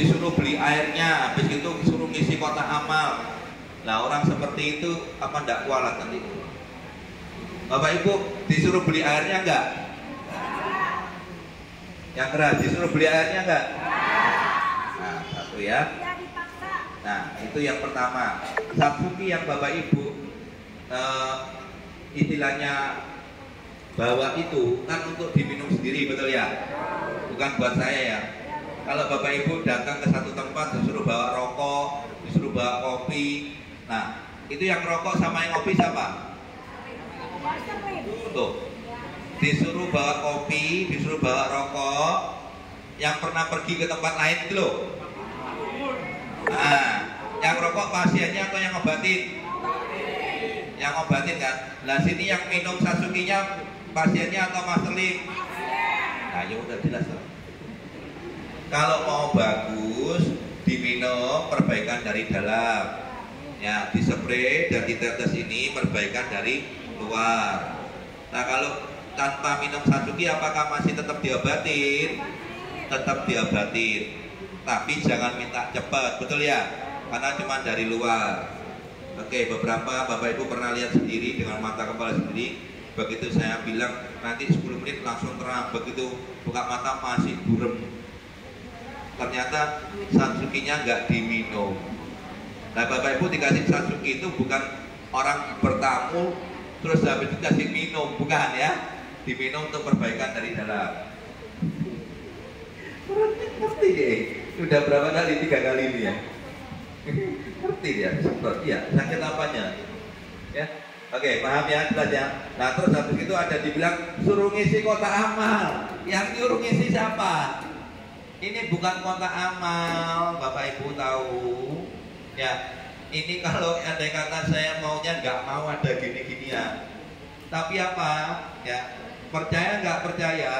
disuruh beli airnya, habis itu disuruh ngisi kotak amal. Nah orang seperti itu apa ndak kualat nanti? Bapak Ibu disuruh beli airnya enggak? Yang keras disuruh beli airnya enggak? Nah satu ya. Nah itu yang pertama. Satsuki yang Bapak Ibu istilahnya bawa itu kan untuk diminum sendiri, betul ya? Bukan buat saya ya. Kalau Bapak Ibu datang ke satu tempat disuruh bawa rokok, disuruh bawa kopi. Nah, itu yang rokok sama yang kopi siapa? Tuh. Disuruh bawa kopi, disuruh bawa rokok. Yang pernah pergi ke tempat lain itu loh. Nah, yang rokok pasiennya atau yang ngobatin? Yang ngobatin kan? Nah, sini yang minum Satsukinya pasiennya atau masterling? Nah, ya udah jelas loh. Kalau mau bagus diminum perbaikan dari dalam, ya dispray dan ditetes ini perbaikan dari luar. Nah kalau tanpa minum Satsuki apakah masih tetap diobatin? Tetap diobatin, tapi jangan minta cepat, betul ya? Karena cuma dari luar. Oke, beberapa Bapak Ibu pernah lihat sendiri dengan mata kepala sendiri. Begitu saya bilang nanti 10 menit langsung terang, begitu buka mata masih burem. Ternyata Satsukinya nggak diminum. Nah Bapak Ibu dikasih Satsuki itu bukan orang bertamu terus habis itu dikasih minum, bukan ya. Diminum untuk perbaikan dari dalam. Ngerti deh. Sudah berapa kali? 3 kali ini ya. Ngerti ya? Semprot. Iya. Sakit apanya? Ya. Oke, paham ya, jelas ya. Nah terus habis itu ada dibilang suruh ngisi kotak amal. Yang nyuruh ngisi siapa? Ini bukan kotak amal, Bapak Ibu tahu. Ya, ini kalau andai kata saya maunya nggak mau ada gini-ginian. Tapi apa? Ya, percaya nggak percaya,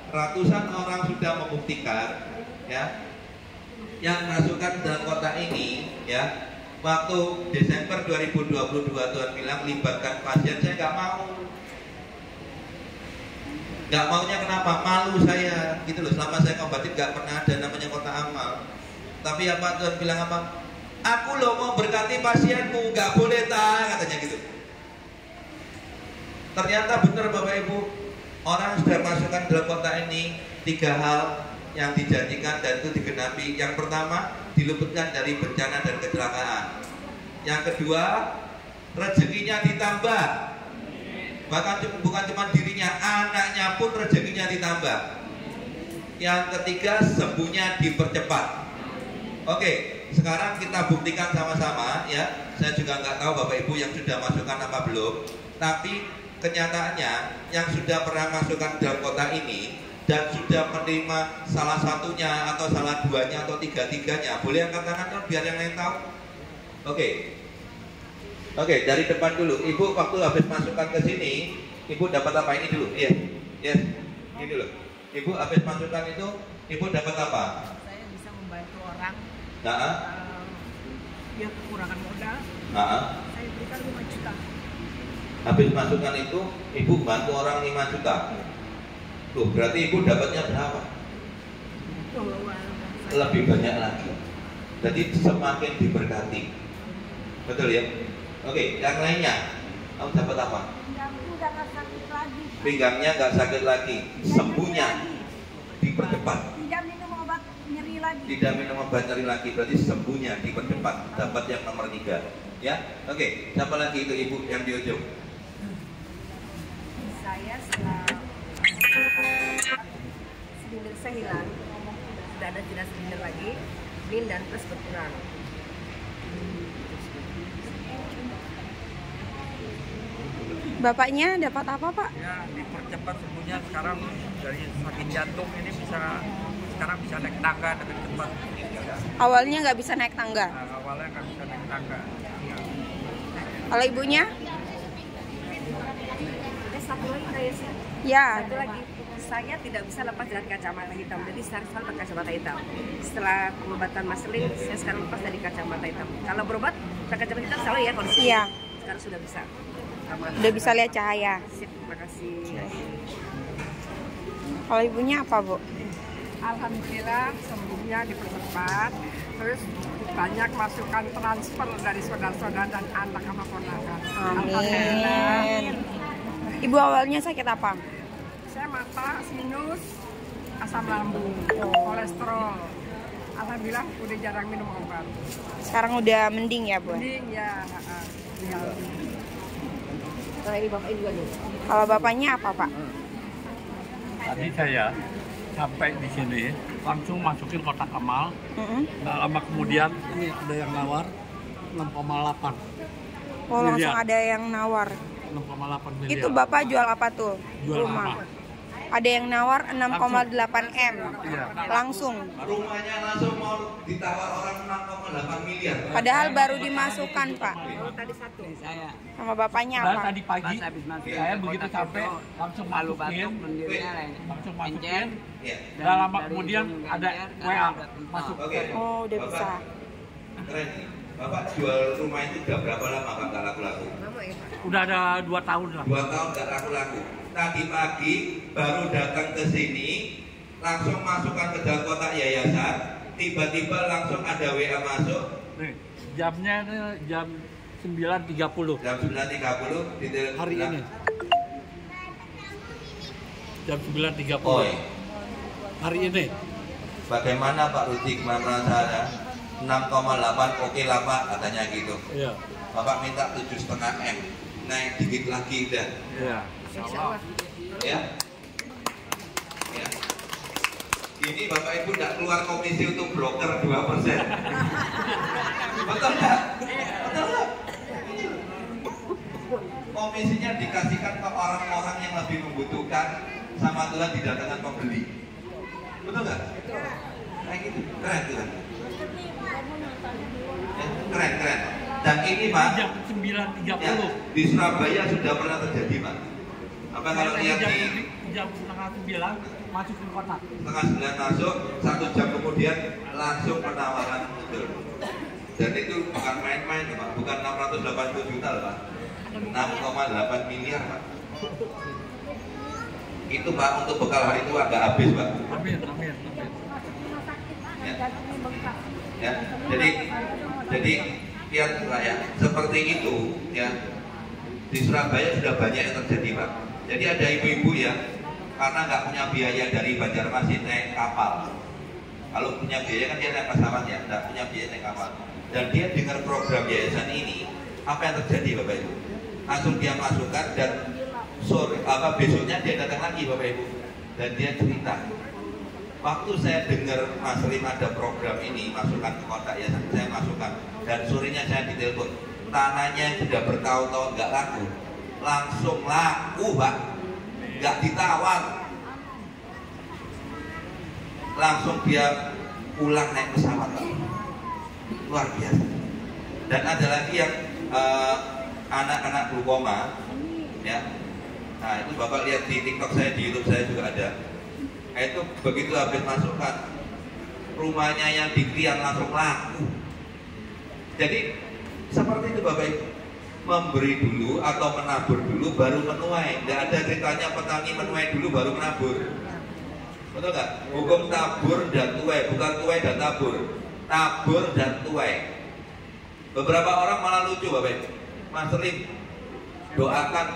ratusan orang sudah membuktikan, ya, yang masukkan dalam kotak ini, ya, waktu Desember 2022 Tuhan bilang libatkan pasien, saya nggak mau. Gak maunya kenapa? Malu saya gitu loh. Selama saya ngobatin gak pernah ada namanya kotak amal. Tapi apa Tuhan bilang apa? Aku loh mau berkati pasienmu, gak boleh tak, katanya gitu. Ternyata benar Bapak Ibu, orang sudah masukkan dalam kotak ini 3 hal yang dijanjikan dan itu digenapi. Yang pertama, diluputkan dari bencana dan kecelakaan. Yang kedua, rezekinya ditambah. Bahkan bukan cuma dirinya, anaknya pun rezekinya ditambah. Yang ketiga, sembuhnya dipercepat. Oke, sekarang kita buktikan sama-sama ya. Saya juga nggak tahu Bapak Ibu yang sudah masukkan apa belum. Tapi kenyataannya yang sudah pernah masukkan dalam kotak ini dan sudah menerima salah satunya atau salah duanya atau tiga-tiganya, boleh angkat tangan kan biar yang lain tahu. Oke, dari depan dulu. Ibu waktu habis masukkan ke sini, Ibu dapat apa ini dulu? Iya, yes. Ini dulu. Ibu habis masukkan itu, Ibu dapat apa? Saya bisa membantu orang. Dia kekurangan modal. Saya berikan 5 juta. Habis masukkan itu, Ibu bantu orang 5 juta. Loh, berarti Ibu dapatnya berapa? Lebih banyak lagi. Jadi semakin diberkati. Betul ya? Oke, yang lainnya, kamu dapat apa? Pinggangku udah nggak sakit lagi. Pinggangnya nggak sakit lagi, sembuhnya dipercepat. Tidak minum obat nyeri lagi. Tidak minum obat nyeri lagi, berarti sembuhnya dipercepat. Dapat yang nomor 3, ya? Oke, siapa lagi itu Ibu yang di ujung? Saya setelah silinder saya hilang, sudah ada tidak silinder lagi, min dan plus berkurang. Bapaknya dapat apa Pak? Ya dipercepat sembuhnya sekarang dari sakit jantung ini sekarang bisa naik tangga dengan cepat. Awalnya nggak bisa naik tangga. Nah, awalnya nggak bisa naik tangga. Kalau ibunya? Satu lagi saya sih. Ya. Satu lagi, saya tidak bisa lepas dari kacamata hitam. Jadi saya selalu pakai kacamata hitam. Setelah pengobatan maseling, saya sekarang lepas dari kacamata hitam. Kalau berobat pakai kacamata hitam selalu ya kondisi. Iya. Sekarang sudah bisa. Udah bisa lihat cahaya. Sip, terima kasih. Kalau ibunya apa Bu? Alhamdulillah sembuhnya dipercepat. Terus banyak masukan transfer dari saudara-saudara dan anak sama ponakan. Amin. Ibu awalnya sakit apa? Saya mata, sinus, asam lambung, kolesterol. Alhamdulillah udah jarang minum obat. Sekarang udah mending ya, Bu? Mending ya. Ya. Kalau ini bapak juga nih. Kalau bapaknya apa, Pak? Tadi saya sampai di sini langsung masukin kotak amal. Nggak lama kemudian ini ada yang nawar 6,8 Oh, langsung miliar. ada yang nawar. 6,8 miliar. Itu Bapak jual apa tuh? Jual Rumah. apa? Ada yang nawar 6,8 M. Iya. Langsung. Rumahnya langsung mau ditawar orang 6,8 miliar. Padahal baru dimasukkan, Pak. Tadi satu. Sama bapaknya Dan apa? tadi pagi saya begitu sampai langsung masukin, langsung masukin. Ya. Dan lama kemudian ada WA masuk. Oke. Oh, udah bisa. Keren nih. Bapak jual rumah itu udah berapa lama Pak nggak laku-laku? Lama ya Pak? Udah ada 2 tahun lah. 2 tahun nggak laku-laku. Tadi pagi baru datang ke sini, langsung masukkan ke dalam kotak yayasan. Tiba-tiba langsung ada WA masuk. Nih, jamnya ini jam 9.30 Jam 9.30 di telepon. hari ini. Jam 9.30 Oh, iya. hari ini. Bagaimana Pak Rudi kemana saya? 6,8 oke lah Pak katanya gitu. Iya. Bapak minta 7,5 M. Naik dikit lagi udah. Iya. Ya. Ya. Ini Bapak Ibu tidak keluar komisi untuk broker 2%. Betul nggak? Betul nggak? Komisinya dikasihkan ke orang-orang yang lebih membutuhkan, sama Tuhan didatangkan pembeli. Betul nggak? Kayak gitu. Keren tuh kan? Ya, keren. Dan ini Pak, Jam 9.30 ya, di Surabaya sudah pernah terjadi Pak. Apa kalau lihat di jam setengah 9 masuk ke kotak. setengah 9 masuk, 1 jam kemudian langsung penawaran muncul. Dan itu bukan main-main Pak, bukan 680 juta loh Pak, 6,8 miliar Pak. Itu Pak untuk bekal hari tua agak habis Pak. Amin. Ya, jadi lihat Pak ya, seperti itu ya. Di Surabaya sudah banyak yang terjadi Pak. Jadi ada ibu-ibu ya, karena nggak punya biaya dari Banjarmasin naik kapal. Kalau punya biaya kan dia naik pesawat ya, nggak punya biaya naik kapal. Dan dia dengar program yayasan ini, apa yang terjadi Bapak Ibu? Langsung dia masukkan dan besoknya dia datang lagi Bapak Ibu, dan dia cerita. Waktu saya dengar Mas Lim ada program ini, masukkan ke kotak ya, saya masukkan. Dan sorenya saya ditelepon, tanahnya yang sudah bertahun-tahun nggak laku, langsung laku Pak, nggak ditawar, langsung dia pulang naik pesawat Pak. Luar biasa. Dan ada lagi yang anak-anak glukoma ya. Nah itu Bapak lihat di TikTok saya, di YouTube saya juga ada. Nah, itu begitu habis masukkan, rumahnya yang di Krian langsung laku. Jadi seperti itu Bapak Ibu, memberi dulu atau menabur dulu baru menuai. Tidak ada ceritanya petani menuai dulu baru menabur. Betul nggak? Hukum tabur dan tuai, bukan tuai dan tabur. Tabur dan tuai. Beberapa orang malah lucu Bapak Ibu. Mas Lim, doakan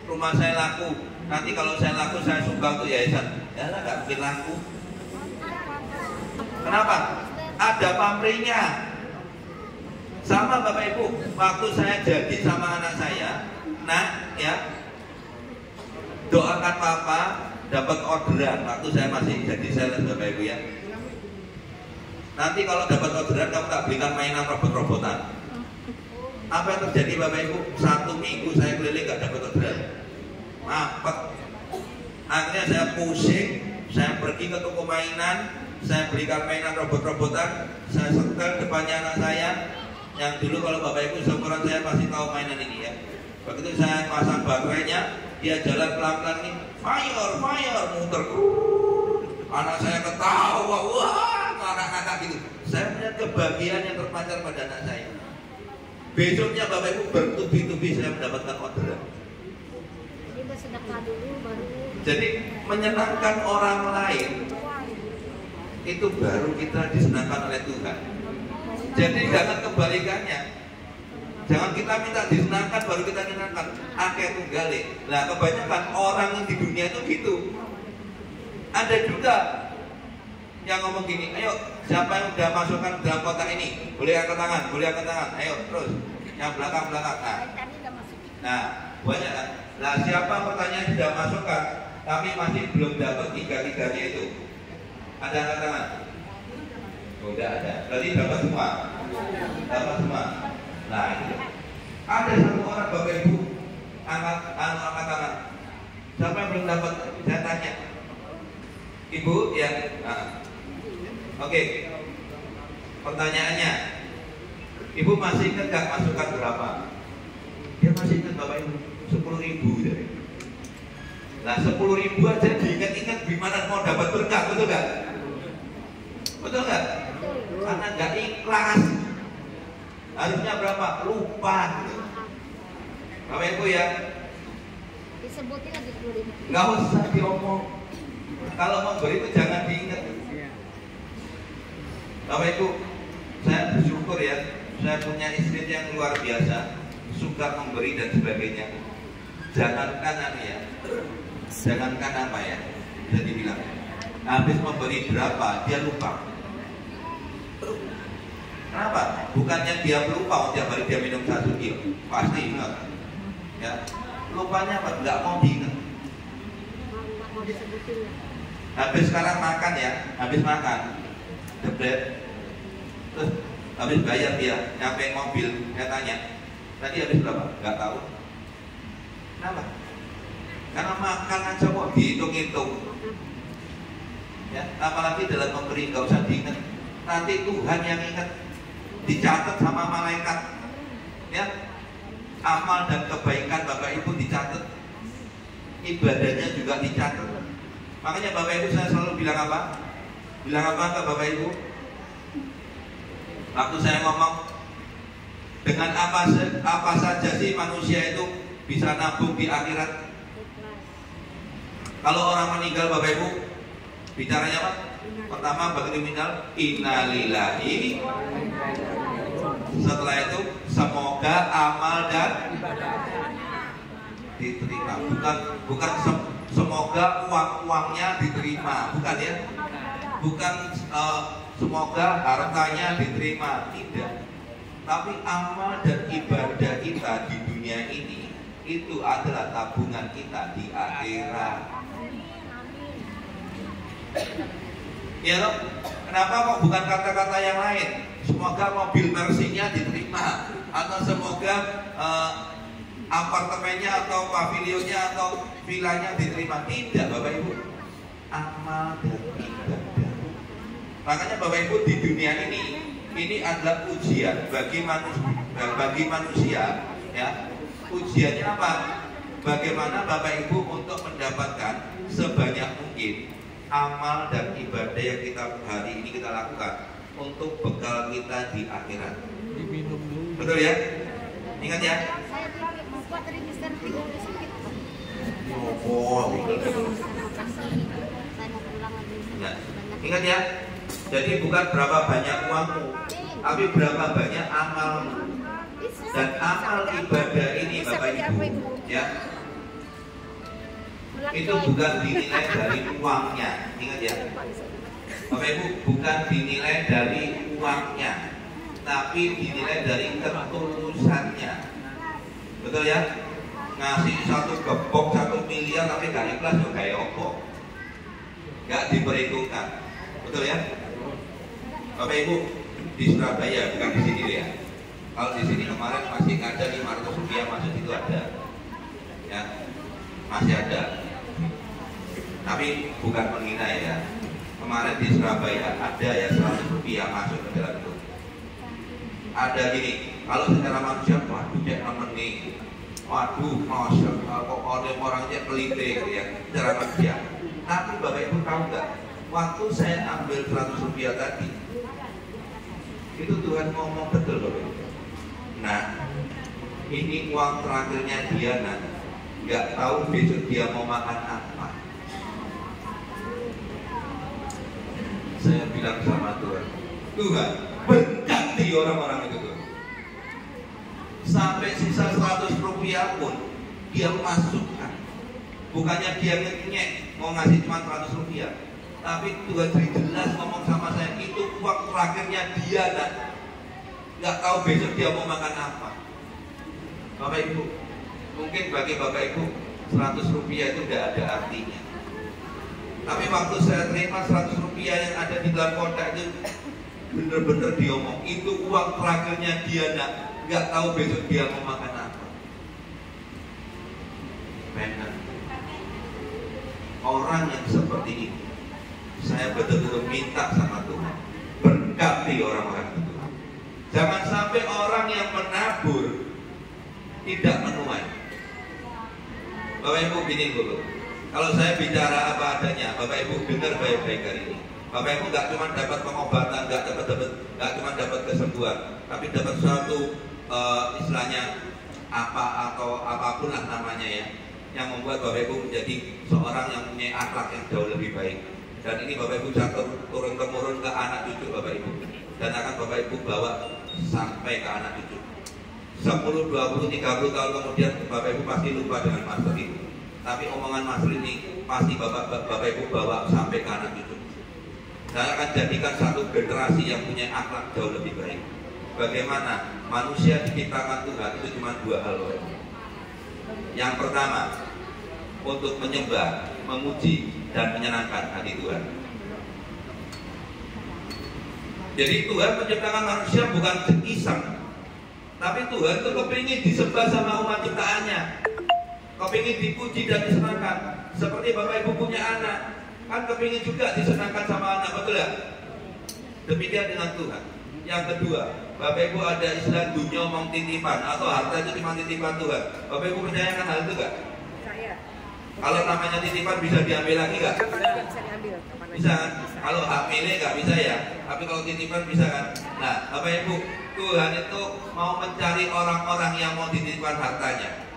rumah saya laku. Nanti kalau saya laku saya sumbang untuk yayasan. Ya lah nggak mungkin laku. Kenapa? Ada pamrihnya. Sama Bapak Ibu, waktu saya jadi sama anak saya, nah ya, doakan Papa dapat orderan. Waktu saya masih jadi sales Bapak Ibu ya. Nanti kalau dapat orderan kamu tak belikan mainan robot-robotan. Apa yang terjadi Bapak Ibu? 1 minggu saya keliling nggak dapat orderan. Mampet. Akhirnya saya pusing, saya pergi ke toko mainan, saya belikan mainan robot-robotan, saya setel depannya anak saya. Yang dulu kalau Bapak Ibu seumuran saya pasti tahu mainan ini ya. Begitu saya pasang baterainya, dia jalan pelan-pelan nih, fire, muter. Anak saya ketawa, wah, ngakak-ngakak gitu. Saya melihat kebahagiaan yang terpancar pada anak saya. Besoknya Bapak Ibu bertubi-tubi saya mendapatkan orderan. Jadi bersedekah dulu baru. Jadi menyenangkan orang lain itu baru kita disenangkan oleh Tuhan. Jadi jangan kebalikannya. Jangan kita minta disenangkan baru kita menyenangkan. Akeh tunggale. Nah, kebanyakan orang di dunia itu gitu. Ada juga yang ngomong gini, ayo siapa yang udah masukkan dalam kotak ini? Boleh angkat tangan, boleh angkat tangan. Ayo terus. Yang belakang-belakang. Nah, banyak kan? Nah, siapa pertanyaan sudah masukkan tapi masih belum dapat tiga-tiganya itu? Ada angkat tangan? Oh, tidak ada. Berarti dapat semua. Dapat semua. Nah, itu. Ada satu orang Bapak Ibu angkat tangan. Siapa yang belum dapat? Saya tanya. Ibu ya. Nah. Oke. Pertanyaannya, Ibu masih ingat gak masukan berapa? Dia masih ingat Bapak Ibu 10.000 dari. Nah 10.000 aja diingat-ingat gimana mau dapat berkah, betul gak? Betul gak? Karena gak ikhlas. Harusnya berapa? Lupa gitu. Bapak Ibu ya, disebutin aja 10.000. gak usah diomong. Kalau mau beri itu jangan diingat. Bapak Ibu, saya bersyukur ya, saya punya istri yang luar biasa, suka memberi dan sebagainya. Jangankan apa ya, jadi bilang habis memberi berapa dia lupa. Kenapa? Bukannya dia lupa, tiap hari dia minum 1 kilo, pasti ingat. Ya, lupanya apa? Nggak mau diingat. Habis sekarang makan ya, habis makan, jebret, terus habis bayar dia, nyampe mobil, saya tanya, tadi habis berapa? Nggak tahu. Kenapa? Karena makan aja kok dihitung-hitung. Ya, apalagi dalam memberi nggak usah diingat. Nanti Tuhan yang ingat, dicatat sama malaikat. Ya, amal dan kebaikan Bapak Ibu dicatat, ibadahnya juga dicatat. Makanya Bapak Ibu saya selalu bilang apa? Bilang apa ke Bapak Ibu? Waktu saya ngomong, dengan apa saja sih manusia itu bisa nabung di akhirat? Kalau orang meninggal Bapak Ibu, bicaranya apa? Pertama bagi kriminal, innalillahi. Setelah itu semoga amal dan diterima. Bukan semoga uangnya diterima, bukan ya? Bukan semoga hartanya diterima, tidak. Tapi amal dan ibadah kita di dunia ini itu adalah tabungan kita di akhirat. Ya loh, kenapa kok bukan kata-kata yang lain? Semoga mobil Mercy-nya diterima, atau semoga apartemennya atau pavilionnya atau vilanya diterima. Tidak Bapak Ibu, amal dan ibadah. Makanya Bapak Ibu di dunia ini adalah ujian bagi manusia, ya. Ujiannya apa? Bagaimana Bapak Ibu untuk mendapatkan sebanyak mungkin amal dan ibadah yang kita hari ini kita lakukan untuk bekal kita di akhirat. Betul ya? Ingat ya? Saya mau buat register tinggal di sakit. Oh, Saya mau pulang lagi. nah, ingat ya? Jadi bukan berapa banyak uangmu, tapi berapa banyak amalmu. Dan amal ibadah ini Bapak Ibu, ya, itu bukan dinilai dari uangnya. Ingat ya, Bapak Ibu, bukan dinilai dari uangnya, tapi dinilai dari ketulusannya. Betul ya? Ngasih satu gembok 1 miliar tapi gak ikhlas juga kayak opo, gak diperhitungkan. Betul ya? Bapak Ibu, di Surabaya, bukan di sini ya. Kalau di sini kemarin masih ada 500 rupiah masuk itu ada, ya, masih ada. Tapi bukan menghina ya. Kemarin di Surabaya ada ya 100 rupiah masuk ke dalam itu. Ada gini, kalau secara manusia, waduh cek nemenin, waduh masya kok ada orangnya pelite gitu ya, secara manusia. Tapi Bapak Ibu tahu nggak? Waktu saya ambil 100 rupiah tadi, itu Tuhan ngomong betul Bapak Ibu. Nah, ini uang terakhirnya dia nanti, nggak tahu besok dia mau makan apa. Saya bilang sama Tuhan, Tuhan berkati orang-orang itu Tuhan. Sampai sisa 100 rupiah pun dia masukkan. Bukannya dia ngecek mau ngasih cuma 100 rupiah, tapi Tuhan jelas ngomong sama saya, itu uang terakhirnya dia dan nggak tahu besok dia mau makan apa. Bapak Ibu, mungkin bagi Bapak Ibu 100 rupiah itu nggak ada artinya. Tapi waktu saya terima 100 rupiah yang ada di dalam kotak itu bener-bener diomong, itu uang terakhirnya dia nggak tahu besok dia mau makan apa. Benar. Orang yang seperti ini, saya betul-betul minta sama Tuhan, berkati orang-orang itu. Jangan sampai orang yang menabur tidak menuai. Bapak Ibu gini dulu, kalau saya bicara apa adanya, Bapak Ibu dengar baik-baik hari ini. Bapak Ibu nggak cuma dapat pengobatan, nggak cuma dapat kesembuhan, tapi dapat suatu istilahnya apa atau apapun lah namanya ya, yang membuat Bapak Ibu menjadi seorang yang punya akhlak yang jauh lebih baik. Dan ini Bapak Ibu bisa turun-temurun ke anak cucu Bapak Ibu, dan akan Bapak Ibu bawa sampai ke anak cucu. 10, 20, 30 tahun kemudian Bapak Ibu pasti lupa dengan master itu. Tapi omongan master ini pasti Bapak Ibu bawa sampai ke anak cucu. Saya akan jadikan satu generasi yang punya akhlak jauh lebih baik. Bagaimana manusia diciptakan Tuhan itu cuma 2 hal. Yang pertama, untuk menyembah, memuji, dan menyenangkan hati Tuhan. Jadi Tuhan menciptakan manusia bukan iseng, tapi Tuhan itu kepingin disembah sama umat ciptaannya, kepingin dipuji dan disenangkan. Seperti Bapak Ibu punya anak, kan kepingin juga disenangkan sama anak, betul ya? Demikian dengan Tuhan. Yang kedua, Bapak Ibu ada istilah dunia omong titipan, atau harta itu cuma titipan Tuhan. Bapak Ibu percayakan hal itu gak? Saya. Kalau namanya titipan bisa diambil lagi gak? Bisa diambil. Bisa kan? Kalau hak milik gak bisa ya, tapi kalau titipan bisa kan? Nah, Bapak Ibu, Tuhan itu mau mencari orang-orang yang mau dititipkan hartanya.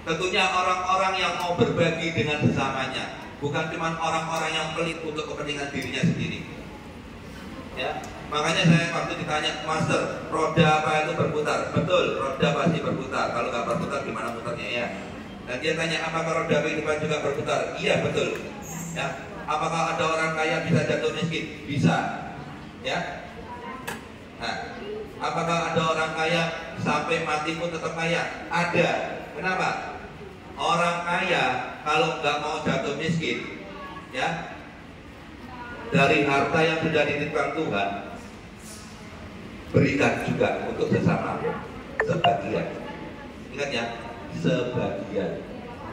Tentunya orang-orang yang mau berbagi dengan sesamanya, bukan cuma orang-orang yang pelit untuk kepentingan dirinya sendiri. Ya, makanya saya waktu ditanya, Master, roda apa itu berputar? Betul, roda pasti berputar. Kalau nggak berputar, gimana putarnya ya? Dan dia tanya, apakah roda kehidupan juga berputar? Iya, betul. Ya, apakah ada orang kaya bisa jatuh miskin? Bisa. Ya. Nah, apakah ada orang kaya sampai mati pun tetap kaya? Ada. Kenapa? Orang kaya kalau nggak mau jatuh miskin, ya, dari harta yang sudah dititipkan Tuhan, berikan juga untuk sesama sebagian. Ingat ya, sebagian,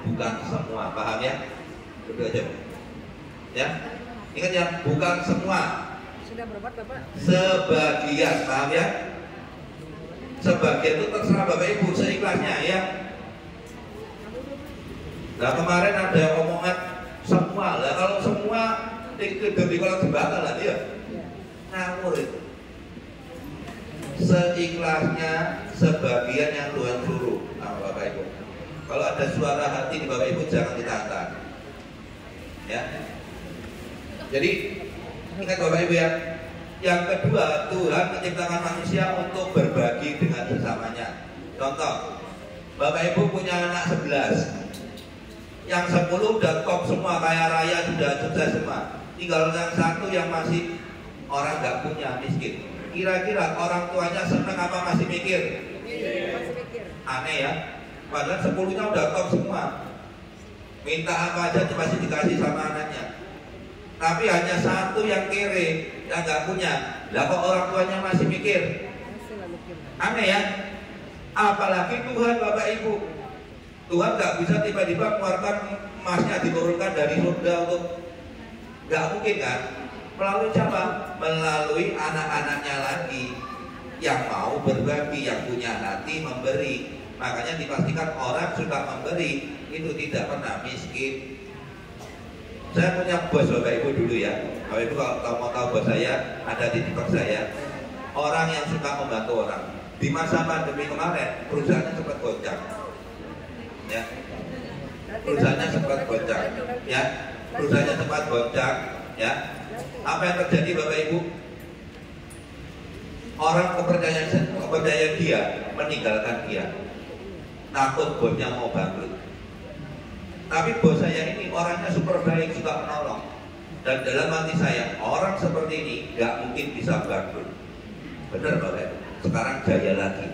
bukan semua. Paham ya? Itu aja. Ya, ingat ya, bukan semua. Sudah berobat Bapak? Sebagian, paham ya? Sebagian itu terserah Bapak Ibu seikhlasnya ya. Nah kemarin ada omongan semua lah, kalau semua itu dari kalau jembatan lah dia ngawur itu. Seikhlasnya sebagian yang Tuhan suruh sama Bapak Ibu. Kalau ada suara hati di Bapak Ibu jangan ditantang. Ya. Jadi ingat Bapak Ibu ya. Yang kedua, Tuhan menciptakan manusia untuk berbagi dengan sesamanya. Contoh, Bapak Ibu punya anak 11. Yang 10 udah top semua, kaya raya, sudah sukses semua. Tinggal yang 1 yang masih orang nggak punya, miskin. Kira-kira orang tuanya seneng apa masih mikir? Masih mikir. Aneh ya. Padahal 10-nya udah top semua. Minta apa aja pasti dikasih sama anaknya. Tapi hanya 1 yang kere, yang nggak punya. Lah kok orang tuanya masih mikir? Aneh ya. Apalagi Tuhan Bapak Ibu. Tuhan nggak bisa tiba-tiba keluarkan emasnya diturunkan dari surga untuk, nggak mungkin kan? Melalui siapa? Melalui anak-anaknya lagi yang mau berbagi, yang punya hati memberi. Makanya dipastikan orang suka memberi itu tidak pernah miskin. Saya punya bos Bapak Ibu dulu ya. Bapak Ibu kalau mau tahu bos saya ada di tipe saya. Orang yang suka membantu orang. Di masa pandemi kemarin perusahaannya sempat goncang. Ya, perusahaannya sempat goncang, ya, perusahaannya sempat goncang, ya, Apa yang terjadi Bapak Ibu? Orang kepercayaan dia meninggalkan dia. Takut bosnya mau bangkrut. Tapi bos saya ini orangnya super baik, suka menolong. Dan dalam hati saya, orang seperti ini gak mungkin bisa bangkrut. Benar Bapak Ibu? Sekarang jaya lagi,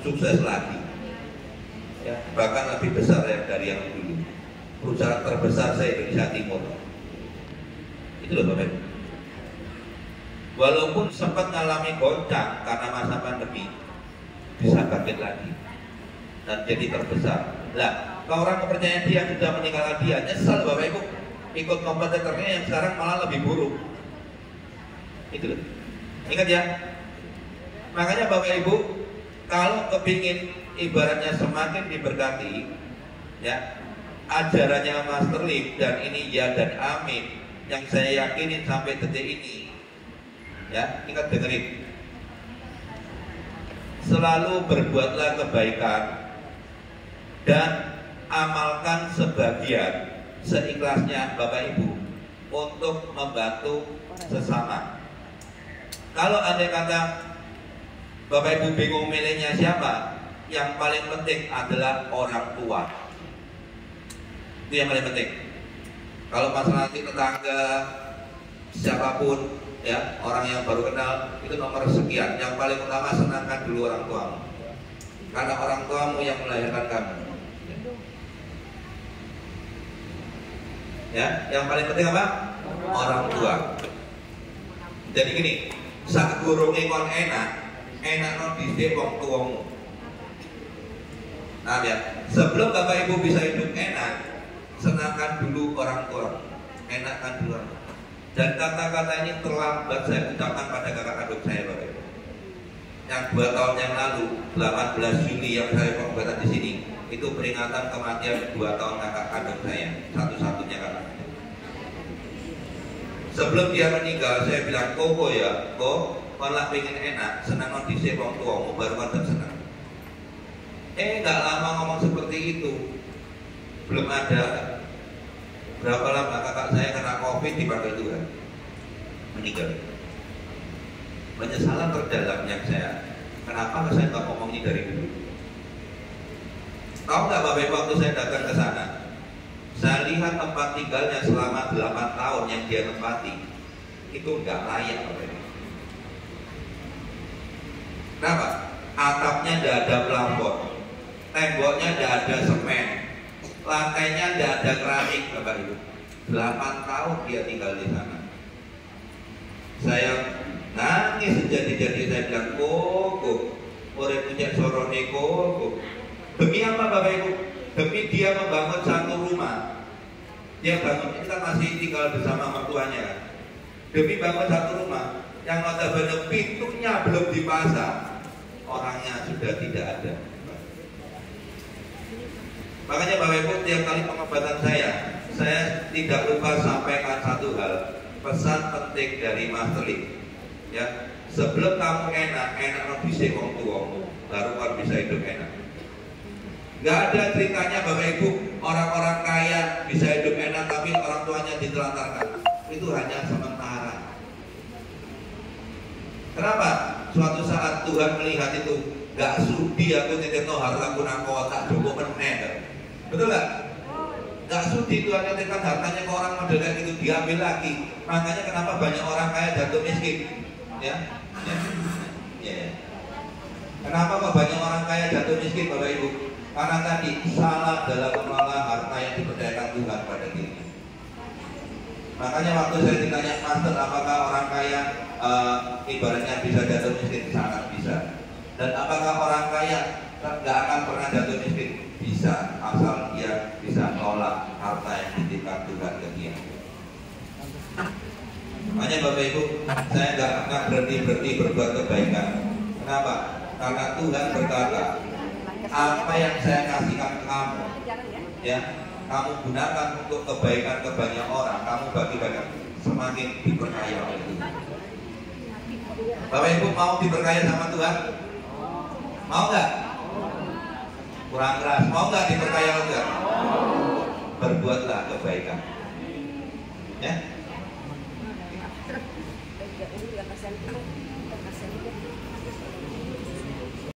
sukses lagi, ya, bahkan lebih besar ya dari yang dulu. Perusahaan terbesar se-Indonesia Timur. Itu loh Bapak Ibu. Walaupun sempat mengalami goncang karena masa pandemi, bisa bangkit lagi dan jadi terbesar. Lah, kalau orang kepercayaan dia sudah meninggalkan dia, nyesal Bapak Ibu, ikut kompetitornya yang sekarang malah lebih buruk. Itu loh. Ingat ya. Makanya Bapak Ibu, kalau kepingin ibaratnya semakin diberkati, ya, ajarannya Master Lim dan ini ya dan amin yang saya yakinin sampai detik ini, ya, ingat dengerin. Selalu berbuatlah kebaikan dan amalkan sebagian seikhlasnya Bapak Ibu untuk membantu sesama. Kalau andai kata Bapak Ibu bingung milihnya siapa, yang paling penting adalah orang tua. Itu yang paling penting. Kalau masalah nanti tetangga, siapapun, ya, orang yang baru kenal, itu nomor sekian. Yang paling utama senangkan dulu orang tuamu, karena orang tuamu yang melahirkan kamu. Ya, yang paling penting apa? Orang tua. Jadi gini, sak gurunge kon enak non dhisik wong tuamu. Nah ya, sebelum Bapak Ibu bisa hidup enak, senangkan dulu orang tua, enakkan dulu. Dan kata-kata ini terlambat saya ucapkan pada kakak kandung saya Bapak Ibu. Yang 2 tahun yang lalu, 18 Juli yang saya pengobatan di sini, itu peringatan kematian 2 tahun kakak kandung saya, satu-satunya kakak. Sebelum dia meninggal, saya bilang, kok ya, kok malah pengen enak, senang non dhisik wong tuamu baru kan senang. Nggak lama ngomong seperti itu, belum ada berapa lama kakak saya kena COVID dipanggil Tuhan, meninggal. Penyesalan terdalam yang saya, kenapa saya nggak ngomong ini dari dulu? Tahu nggak Bapak Ibu, waktu saya datang ke sana, saya lihat tempat tinggalnya selama 8 tahun yang dia tempati itu nggak layak Bapak Ibu. Kenapa? Atapnya tidak ada plafon, temboknya tidak ada semen, lantainya tidak ada keramik Bapak Ibu. 8 tahun dia tinggal di sana. Saya nangis sejadi-jadi, saya bilang, kok urip punya sorone kok. Demi apa Bapak Ibu? Demi dia membangun satu rumah. Dia bangun, kita masih tinggal bersama mertuanya kan. Demi bangun satu rumah yang notabene pintunya belum dipasang, orangnya sudah tidak ada. Makanya Bapak Ibu, tiap kali pengobatan saya tidak lupa sampaikan satu hal, pesan penting dari Master Lim. Ya, sebelum kamu enak no dhisik wong tuamu, baru kamu bisa hidup enak. Gak ada ceritanya Bapak Ibu, orang-orang kaya bisa hidup enak tapi orang tuanya ditelantarkan. Itu hanya sementara. Kenapa? Suatu saat Tuhan melihat itu, gak sudi aku nitipno hartaku nang kota joko meneh. Betul gak? Gak sudi Tuhan nitipkan hartanya ke orang model kayak gitu, diambil lagi. Makanya kenapa banyak orang kaya jatuh miskin? Ya. Kenapa kok banyak orang kaya jatuh miskin Bapak Ibu? Karena tadi salah dalam mengelola harta yang dipercayakan Tuhan pada dirinya. Makanya waktu saya ditanya Master, apakah orang kaya ibaratnya bisa jatuh miskin? Sangat bisa. Dan apakah orang kaya nggak akan pernah jatuh miskin? Bisa, asal dia bisa mengelola harta yang dititipkan Tuhan ke dia. Makanya Bapak Ibu, saya nggak akan berhenti berbuat kebaikan. Kenapa? Karena Tuhan berkata, apa yang saya kasihkan ke kamu, ya, kamu gunakan untuk kebaikan ke banyak orang, kamu bagi-bagikan, semakin diperkaya oleh Tuhan. Bapak Ibu mau diperkaya sama Tuhan? Mau nggak? Kurang keras. Mau nggak diperkaya oleh Tuhan? Berbuatlah kebaikan. Ya. pasien penuh.